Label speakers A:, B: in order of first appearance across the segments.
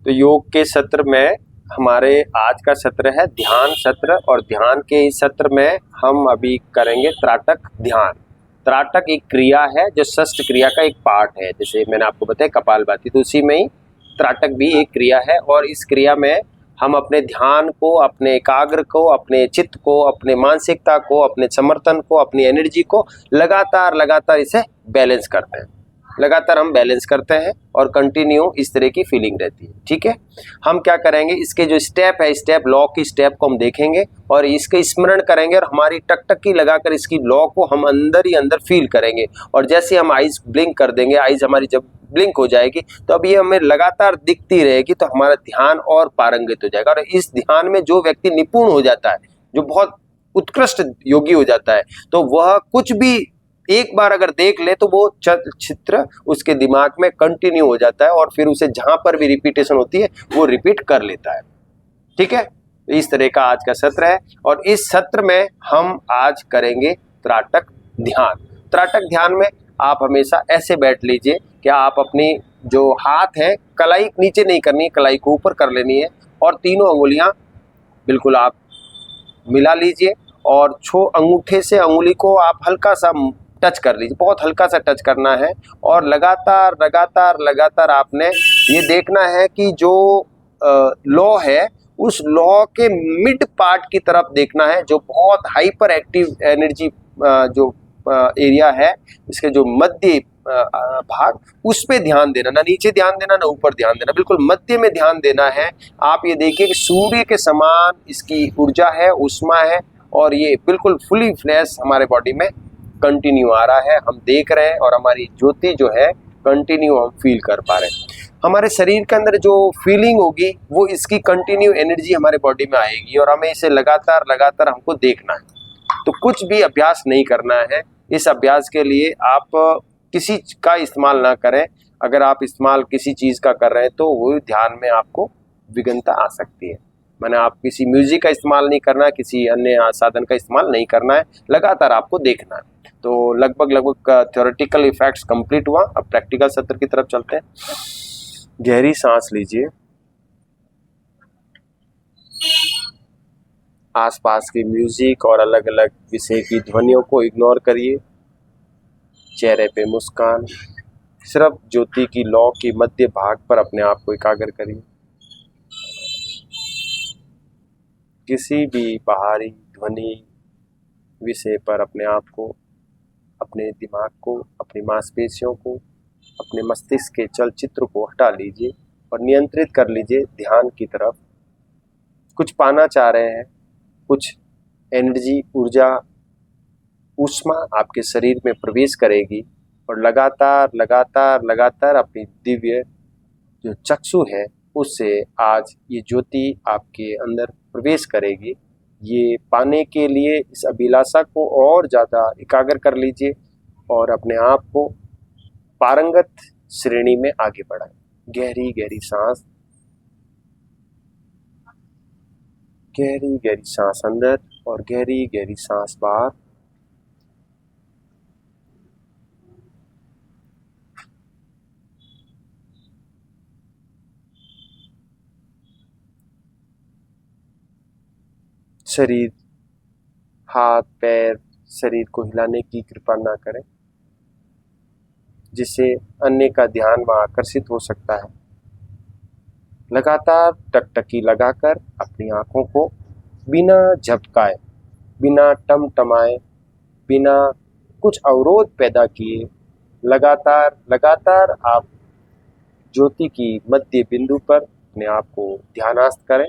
A: तो योग के सत्र में हमारे आज का सत्र है ध्यान सत्र, और ध्यान के इस सत्र में हम अभी करेंगे त्राटक ध्यान। त्राटक एक क्रिया है जो षष्ठ क्रिया का एक पार्ट है। जैसे मैंने आपको बताया कपालभाति, तो उसी में ही त्राटक भी एक क्रिया है। और इस क्रिया में हम अपने ध्यान को, अपने एकाग्र को, अपने चित्त को, अपने मानसिकता को, अपने समर्थन को, अपनी एनर्जी को लगातार इसे बैलेंस करते हैं। लगातार हम बैलेंस करते हैं और कंटिन्यू इस तरह की फीलिंग रहती है। ठीक है, हम क्या करेंगे, इसके जो स्टेप है, स्टेप लॉ की स्टेप को हम देखेंगे और इसके स्मरण करेंगे और हमारी टकटकी लगाकर इसकी लॉ को हम अंदर ही अंदर फील करेंगे। और जैसे हम आइज ब्लिंक कर देंगे, आइज हमारी जब ब्लिंक हो जाएगी तो अब ये हमें लगातार दिखती रहेगी, तो हमारा ध्यान और पारंगत हो जाएगा। और इस ध्यान में जो व्यक्ति निपुण हो जाता है, जो बहुत उत्कृष्ट योगी हो जाता है, तो वह कुछ भी एक बार अगर देख ले तो वो चित्र उसके दिमाग में कंटिन्यू हो जाता है और फिर उसे जहां पर भी रिपीटेशन होती है वो रिपीट कर लेता है। ठीक है, इस तरह का आज का सत्र है और इस सत्र में हम आज करेंगे त्राटक ध्यान। त्राटक ध्यान में आप हमेशा ऐसे बैठ लीजिए कि आप अपनी जो हाथ है, कलाई नीचे नहीं करनी, कलाई को ऊपर कर लेनी है और तीनों अंगुलियां बिल्कुल आप मिला लीजिए और अंगूठे से अंगुली को आप हल्का सा टच कर लीजिए, बहुत हल्का सा टच करना है। और लगातार आपने ये देखना है कि जो लॉ है उस लॉ के मिड पार्ट की तरफ देखना है, जो बहुत हाइपर एक्टिव एनर्जी जो एरिया है, इसके जो मध्य भाग, उस पे ध्यान देना, ना नीचे ध्यान देना ना ऊपर ध्यान देना, बिल्कुल मध्य में ध्यान देना है। आप ये देखिए कि सूर्य के समान इसकी ऊर्जा है, ऊष्मा है और ये बिल्कुल फुली फ्लैश हमारे बॉडी में कंटिन्यू आ रहा है, हम देख रहे हैं और हमारी ज्योति जो है कंटिन्यू हम फील कर पा रहे हैं। हमारे शरीर के अंदर जो फीलिंग होगी वो इसकी कंटिन्यू एनर्जी हमारे बॉडी में आएगी और हमें इसे लगातार हमको देखना है। तो कुछ भी अभ्यास नहीं करना है। इस अभ्यास के लिए आप किसी का इस्तेमाल ना करें। अगर आप इस्तेमाल किसी चीज़ का कर रहे हैं तो वो ध्यान में आपको विघ्नता आ सकती है। मैंने आप किसी म्यूजिक का इस्तेमाल नहीं करना है, किसी अन्य साधन का इस्तेमाल नहीं करना है, लगातार आपको देखना है। तो लगभग थ्योरेटिकल इफेक्ट्स कंप्लीट हुआ। अब प्रैक्टिकल सत्र की तरफ चलते हैं। गहरी सांस लीजिए, आसपास की म्यूजिक और अलग अलग विषय की ध्वनियों को इग्नोर करिए। चेहरे पे मुस्कान, सिर्फ ज्योति की लौ की मध्य भाग पर अपने आप को एकाग्र करिए। किसी भी बाहरी ध्वनि विषय पर अपने आप को, अपने दिमाग को, अपनी मांसपेशियों को, अपने मस्तिष्क के चलचित्र को हटा लीजिए और नियंत्रित कर लीजिए ध्यान की तरफ। कुछ पाना चाह रहे हैं, कुछ एनर्जी, ऊर्जा, ऊष्मा आपके शरीर में प्रवेश करेगी और लगातार अपनी दिव्य जो चक्षु है उससे आज ये ज्योति आपके अंदर प्रवेश करेगी। ये पाने के लिए इस अभिलाषा को और ज़्यादा एकाग्र कर लीजिए और अपने आप को पारंगत श्रेणी में आगे बढ़ाएं। गहरी सांस, गहरी सांस अंदर और गहरी सांस बाहर। शरीर, हाथ पैर, शरीर को हिलाने की कृपा ना करें जिससे अन्य का ध्यान वहाँ आकर्षित हो सकता है। लगातार टकटकी लगाकर अपनी आंखों को बिना झपकाए, बिना टमटमाए, बिना कुछ अवरोध पैदा किए लगातार आप ज्योति की मध्य बिंदु पर अपने आप को ध्यानस्थ करें।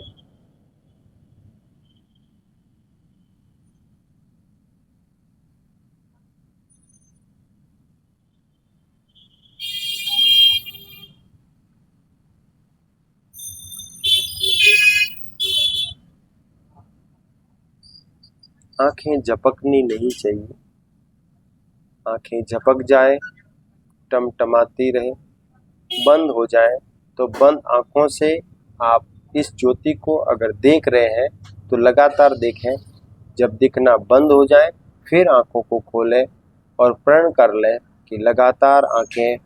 A: आंखें झपकनी नहीं चाहिए। आंखें झपक जाए, टमटमाती रहे, बंद हो जाए तो बंद आंखों से आप इस ज्योति को अगर देख रहे हैं तो लगातार देखें। जब दिखना बंद हो जाए फिर आंखों को खोलें और प्रण कर लें कि लगातार आंखें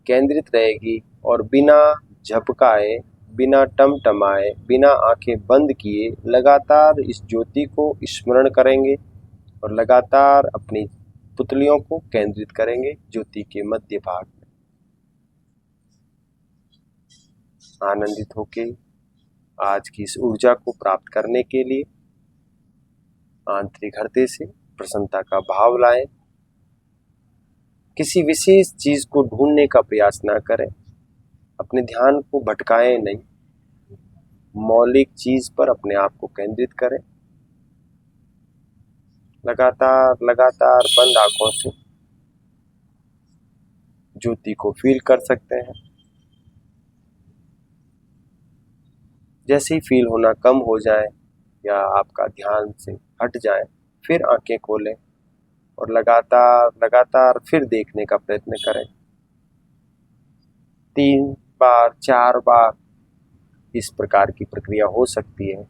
A: केंद्रित रहेगी और बिना झपकाए, बिना टमटमाए, बिना आंखें बंद किए लगातार इस ज्योति को स्मरण करेंगे और लगातार अपनी पुतलियों को केंद्रित करेंगे ज्योति के मध्य भाग में। आनंदित होके आज की इस ऊर्जा को प्राप्त करने के लिए आंतरिक हृदय से प्रसन्नता का भाव लाएं। किसी विशेष चीज को ढूंढने का प्रयास ना करें, अपने ध्यान को भटकाएं नहीं, मौलिक चीज पर अपने आप को केंद्रित करें। लगातार लगातार बंद आंखों से ज्योति को फील कर सकते हैं। जैसे ही फील होना कम हो जाए या आपका ध्यान से हट जाए, फिर आंखें खोलें और लगातार लगातार फिर देखने का प्रयत्न करें। 3 बार 4 बार इस प्रकार की प्रक्रिया हो सकती है।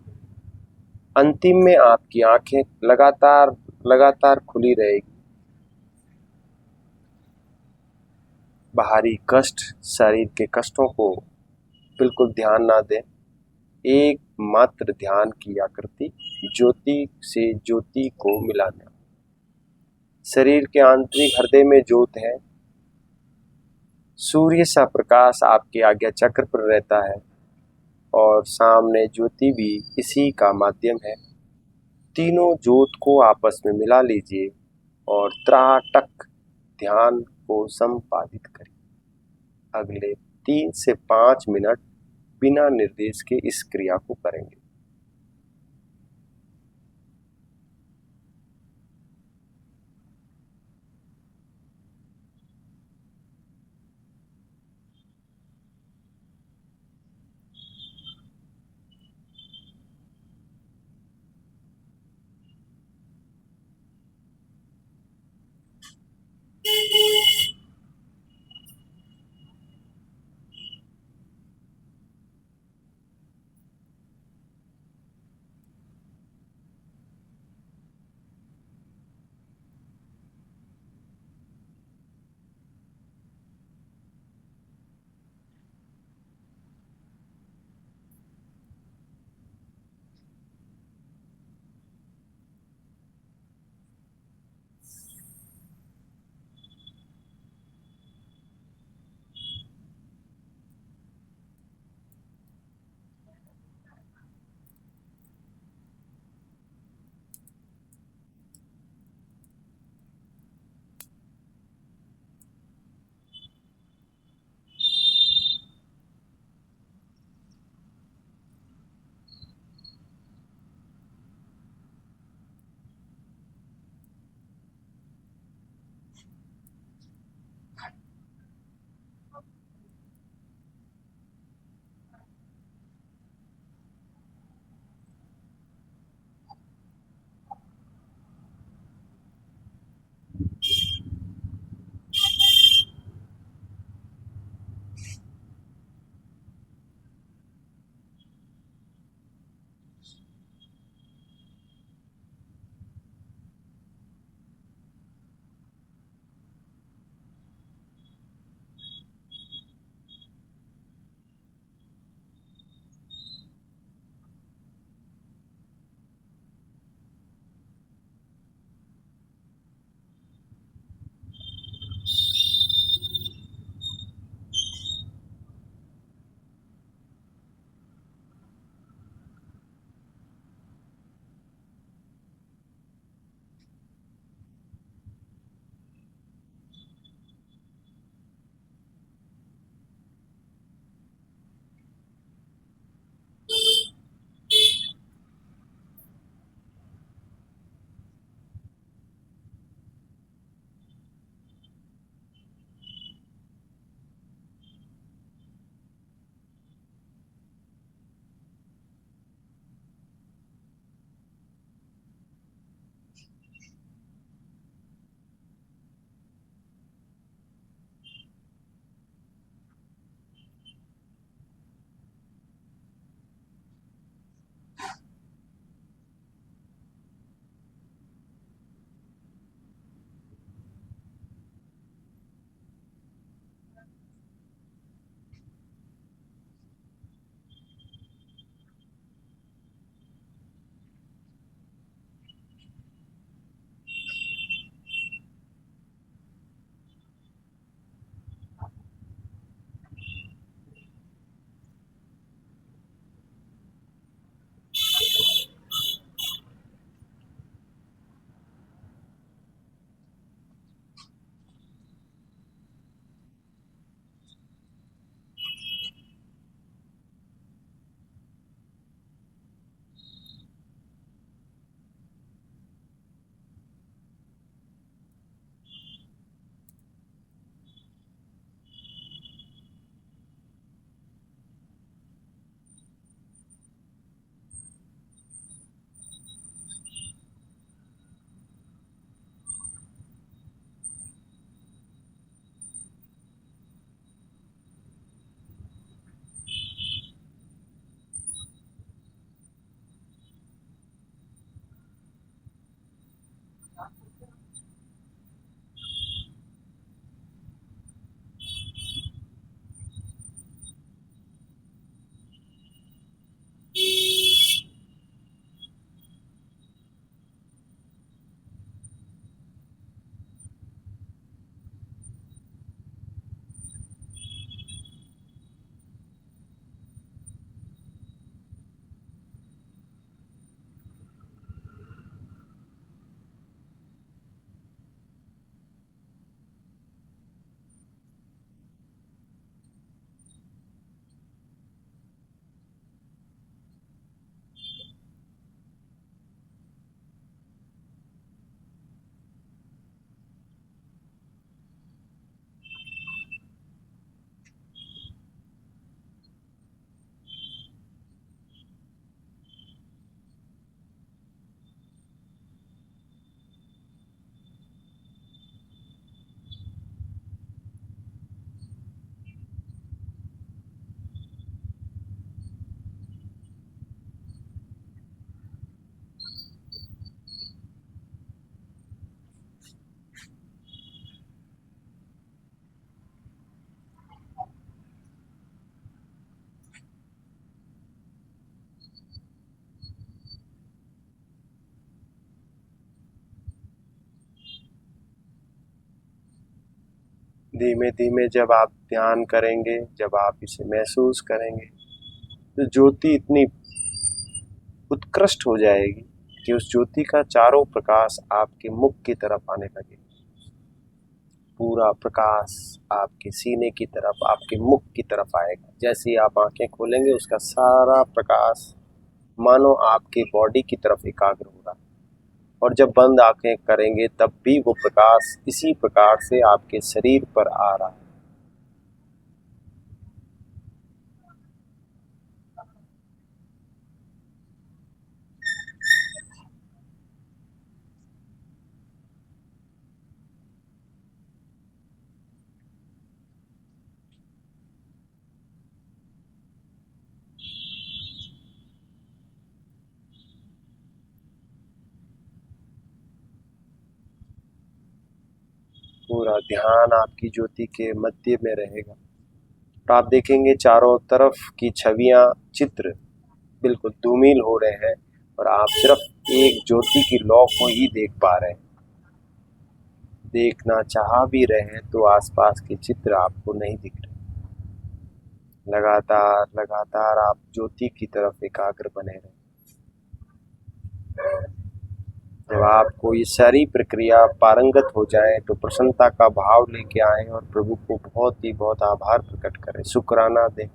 A: अंतिम में आपकी आंखें लगातार लगातार खुली रहेगी। बाहरी कष्ट, शरीर के कष्टों को बिल्कुल ध्यान ना दें। एकमात्र ध्यान की आकृति ज्योति से ज्योति को मिलाना। शरीर के आंतरिक हृदय में ज्योत है। सूर्य सा प्रकाश आपके आज्ञा चक्र पर रहता है और सामने ज्योति भी इसी का माध्यम है। तीनों ज्योत को आपस में मिला लीजिए और त्राटक ध्यान को संपादित करिए। अगले 3 से 5 मिनट बिना निर्देश के इस क्रिया को करेंगे। धीमे धीमे जब आप ध्यान करेंगे, जब आप इसे महसूस करेंगे, तो ज्योति इतनी उत्कृष्ट हो जाएगी कि उस ज्योति का चारों प्रकाश आपके मुख की तरफ आने लगे। पूरा प्रकाश आपके सीने की तरफ, आपके मुख की तरफ आएगा। जैसे ही आप आंखें खोलेंगे, उसका सारा प्रकाश मानो आपके बॉडी की तरफ एकाग्र हो रहा है। और जब बंद आंखें करेंगे तब भी वो प्रकाश इसी प्रकार से आपके शरीर पर आ रहा है। पूरा ध्यान आपकी ज्योति के मध्य में रहेगा। तो आप देखेंगे चारों तरफ की छवियां, चित्र बिल्कुल धूमिल हो रहे हैं और आप सिर्फ एक ज्योति की लौ को ही देख पा रहे हैं। देखना चाह भी रहे हैं तो आसपास के चित्र आपको नहीं दिख रहे। लगातार लगातार आप ज्योति की तरफ एकाग्र बने रहें। जब आपको ये सारी प्रक्रिया पारंगत हो जाए तो प्रसन्नता का भाव लेके आए और प्रभु को बहुत आभार प्रकट करें, शुक्राना दें।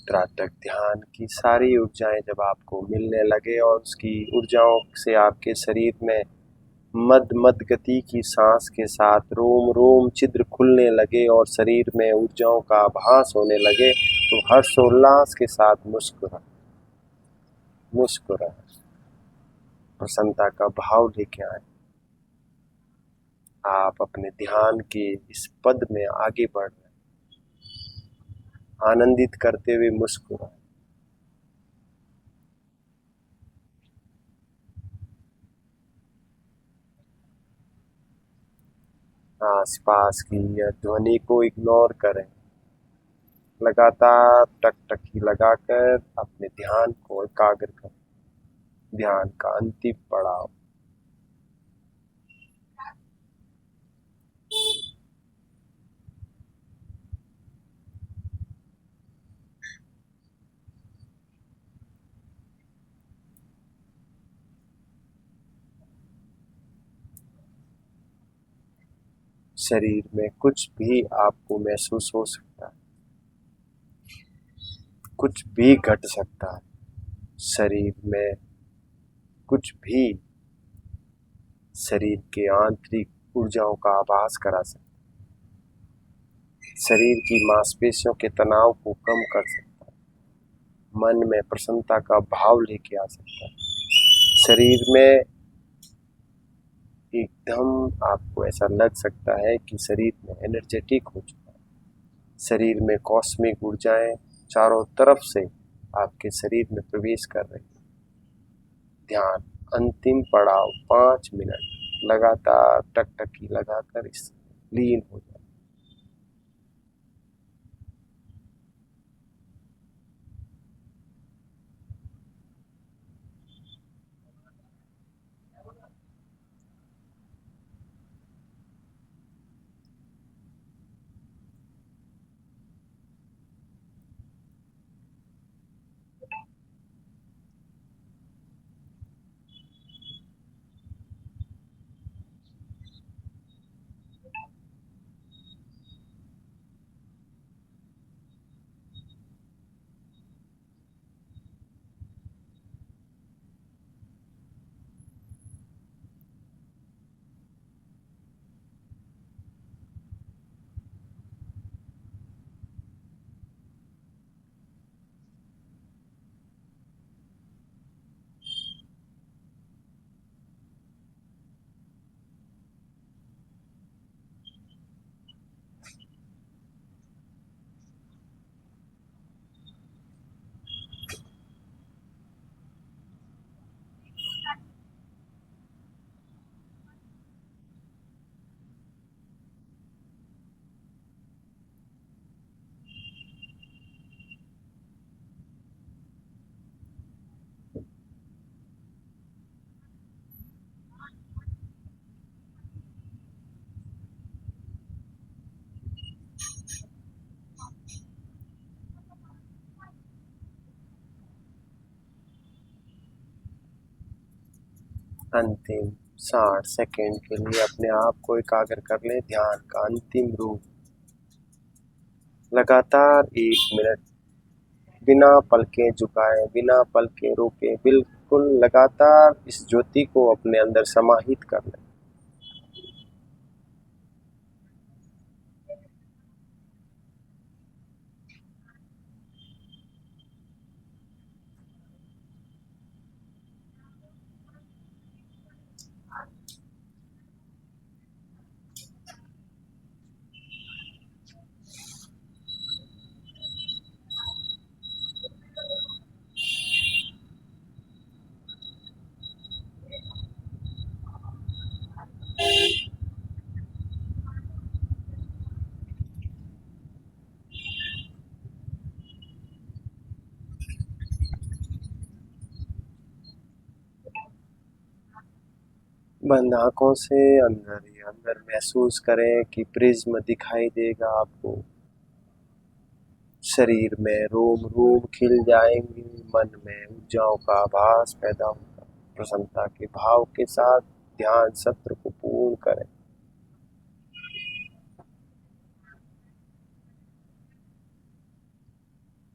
A: त्राटक ध्यान की सारी ऊर्जाएं जब आपको मिलने लगे और उसकी ऊर्जाओं से आपके शरीर में मद मद गति की सांस के साथ रोम रोम छिद्र खुलने लगे और शरीर में ऊर्जाओं का आभास होने लगे, तो हर्षोल्लास के साथ मुस्कुरा मुस्कुरा प्रसन्नता का भाव लेके आए। आप अपने ध्यान के इस पद में आगे बढ़ रहे हैं, आनंदित करते हुए मुस्कुरा। आसपास की यह ध्वनि को इग्नोर करें। लगातार टकटकी लगाकर अपने ध्यान को एकाग्र करें। ध्यान का अंतिम पड़ाव। शरीर में कुछ भी आपको महसूस हो सकता है, कुछ भी घट सकता है। शरीर में कुछ भी शरीर के आंतरिक ऊर्जाओं का आभास करा सकता है। शरीर की मांसपेशियों के तनाव को कम कर सकता है। मन में प्रसन्नता का भाव लेके आ सकता है। शरीर में एकदम आपको ऐसा लग सकता है कि शरीर में एनर्जेटिक हो चुका है। शरीर में कॉस्मिक ऊर्जाएं चारों तरफ से आपके शरीर में प्रवेश कर रही है। ध्यान अंतिम पड़ाव 5 मिनट लगातार टकटकी लगाकर इस लीन हो जाए। अंतिम 60 सेकेंड के लिए अपने आप को एकाग्र कर लें। ध्यान का अंतिम रूप, लगातार 1 मिनट बिना पलकें झुकाए, बिना पलकें रोके, बिल्कुल लगातार इस ज्योति को अपने अंदर समाहित कर लें। बंद आंखों से अंदर ही अंदर महसूस करें कि प्रिज्म दिखाई देगा आपको। शरीर में रोम रोम खिल जाएंगे, मन में ऊर्जाओं का आभास पैदा होगा। प्रसन्नता के भाव के साथ ध्यान सत्र को पूर्ण करें।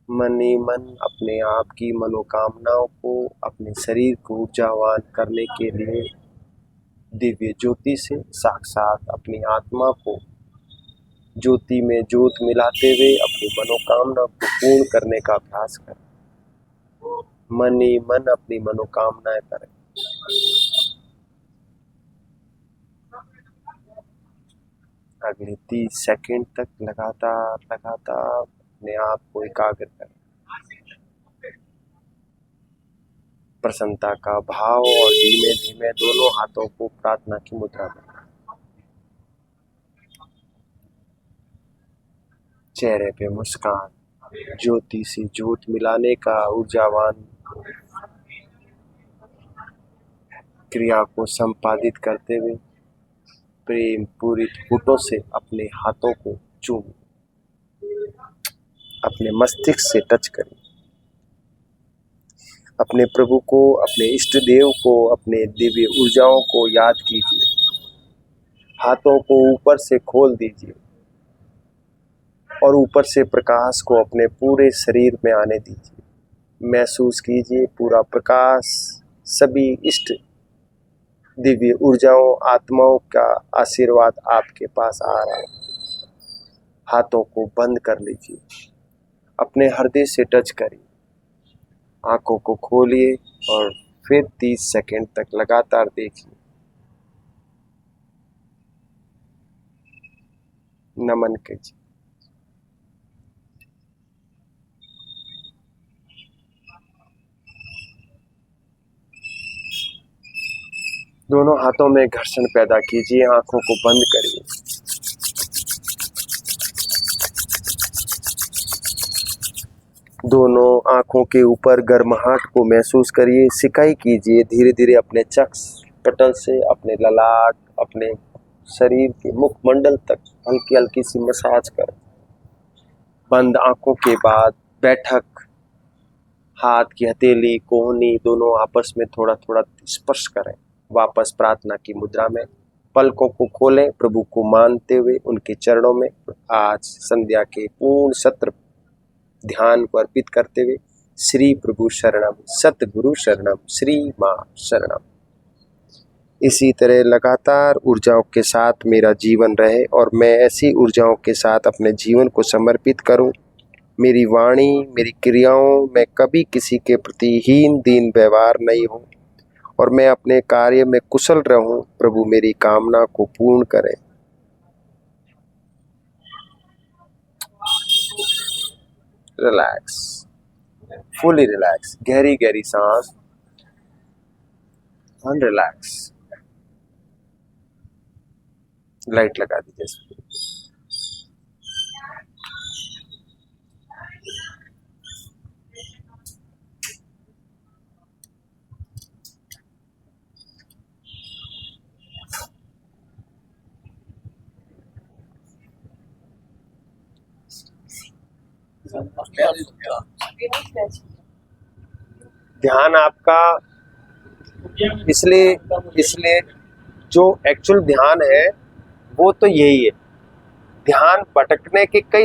A: मन ही मन अपने आप की मनोकामनाओं को अपने शरीर को ऊर्जावान करने के लिए दिव्य ज्योति से साक्षात अपनी आत्मा को ज्योति में ज्योत मिलाते हुए अपनी मनोकामना को पूर्ण करने का अभ्यास करें। मन ही मन अपनी मनोकामनाएं करें। अगले 30 सेकंड तक लगातार लगातार अपने आप को एकाग्र करें। प्रसन्नता का भाव और धीमे धीमे दोनों हाथों को प्रार्थना की मुद्रा में, चेहरे पे मुस्कान, ज्योति से ज्योत मिलाने का ऊर्जावान क्रिया को संपादित करते हुए प्रेम पूरित होठों से अपने हाथों को चूम, अपने मस्तिष्क से टच करें। अपने प्रभु को, अपने इष्ट देव को, अपने दिव्य ऊर्जाओं को याद कीजिए। हाथों को ऊपर से खोल दीजिए और ऊपर से प्रकाश को अपने पूरे शरीर में आने दीजिए। महसूस कीजिए पूरा प्रकाश सभी इष्ट दिव्य ऊर्जाओं आत्माओं का आशीर्वाद आपके पास आ रहा है। हाथों को बंद कर लीजिए, अपने हृदय से टच करिए, आंखों को खोलिए और फिर 30 सेकंड तक लगातार देखिए। नमन कीजिए। दोनों हाथों में घर्षण पैदा कीजिए, आंखों को बंद करिए। दोनों आंखों के ऊपर गर्माहट को महसूस करिए। सिकाई कीजिए धीरे धीरे अपने चक्ष पटल से अपने ललाट, अपने शरीर के मुखमंडल तक हल्की हल्की सी मसाज करें। बंद आंखों के बाद बैठक, हाथ की हथेली कोहनी दोनों आपस में थोड़ा थोड़ा स्पर्श करें। वापस प्रार्थना की मुद्रा में पलकों को खोलें, प्रभु को मानते हुए उनके चरणों में आज संध्या के पूर्ण सत्र ध्यान को अर्पित करते हुए श्री प्रभु शरणम, सतगुरु शरणम, श्री मां शरणम। इसी तरह लगातार ऊर्जाओं के साथ मेरा जीवन रहे और मैं ऐसी ऊर्जाओं के साथ अपने जीवन को समर्पित करूं। मेरी वाणी, मेरी क्रियाओं में कभी किसी के प्रति हीन दीन व्यवहार नहीं हो और मैं अपने कार्य में कुशल रहूं। प्रभु मेरी कामना को पूर्ण करें। रिलैक्स, फुली रिलैक्स, गहरी गहरी सांस, रिलैक्स। लाइट लगा दीजिए। ध्यान आपका इसलिए जो एक्चुअल ध्यान है वो तो यही है। ध्यान भटकने के कई